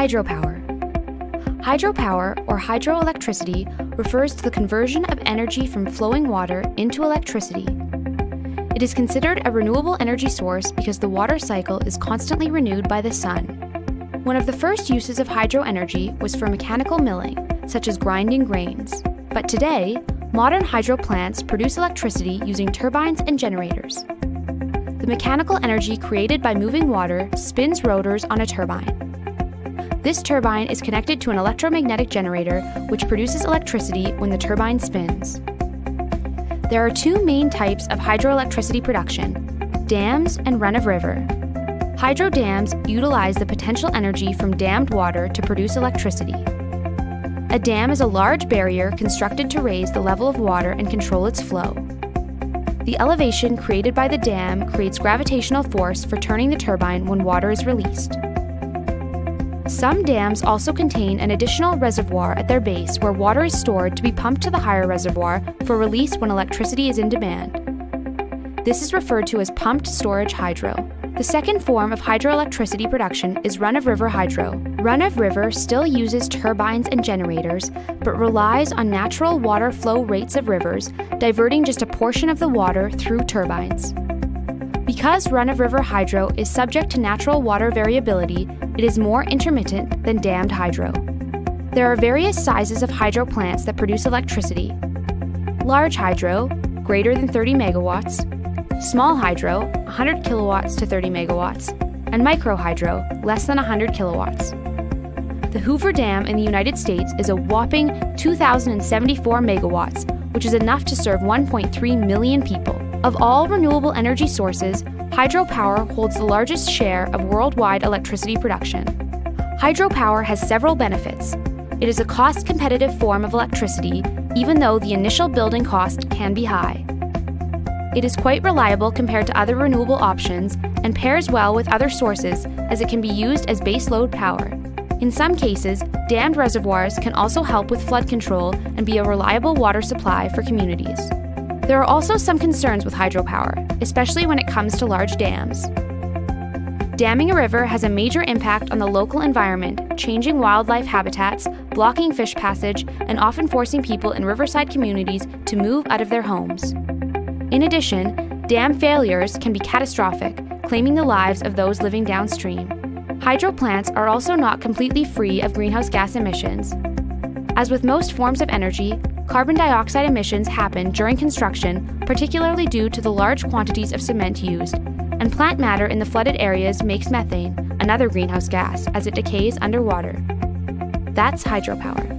Hydropower. Hydropower, or hydroelectricity, refers to the conversion of energy from flowing water into electricity. It is considered a renewable energy source because the water cycle is constantly renewed by the sun. One of the first uses of hydroenergy was for mechanical milling, such as grinding grains. But today, modern hydro plants produce electricity using turbines and generators. The mechanical energy created by moving water spins rotors on a turbine. This turbine is connected to an electromagnetic generator which produces electricity when the turbine spins. There are two main types of hydroelectricity production: dams and run-of-river. Hydro dams utilize the potential energy from dammed water to produce electricity. A dam is a large barrier constructed to raise the level of water and control its flow. The elevation created by the dam creates gravitational force for turning the turbine when water is released. Some dams also contain an additional reservoir at their base where water is stored to be pumped to the higher reservoir for release when electricity is in demand. This is referred to as pumped storage hydro. The second form of hydroelectricity production is run-of-river hydro. Run-of-river still uses turbines and generators, but relies on natural water flow rates of rivers, diverting just a portion of the water through turbines. Because run-of-river hydro is subject to natural water variability, it is more intermittent than dammed hydro. There are various sizes of hydro plants that produce electricity: large hydro, greater than 30 megawatts, small hydro, 100 kilowatts to 30 megawatts, and micro hydro, less than 100 kilowatts. The Hoover Dam in the United States is a whopping 2,074 megawatts, which is enough to serve 1.3 million people. Of all renewable energy sources, hydropower holds the largest share of worldwide electricity production. Hydropower has several benefits. It is a cost-competitive form of electricity, even though the initial building cost can be high. It is quite reliable compared to other renewable options and pairs well with other sources as it can be used as baseload power. In some cases, dammed reservoirs can also help with flood control and be a reliable water supply for communities. There are also some concerns with hydropower, especially when it comes to large dams. Damming a river has a major impact on the local environment, changing wildlife habitats, blocking fish passage, and often forcing people in riverside communities to move out of their homes. In addition, dam failures can be catastrophic, claiming the lives of those living downstream. Hydro plants are also not completely free of greenhouse gas emissions. As with most forms of energy, carbon dioxide emissions happen during construction, particularly due to the large quantities of cement used, and plant matter in the flooded areas makes methane, another greenhouse gas, as it decays underwater. That's hydropower.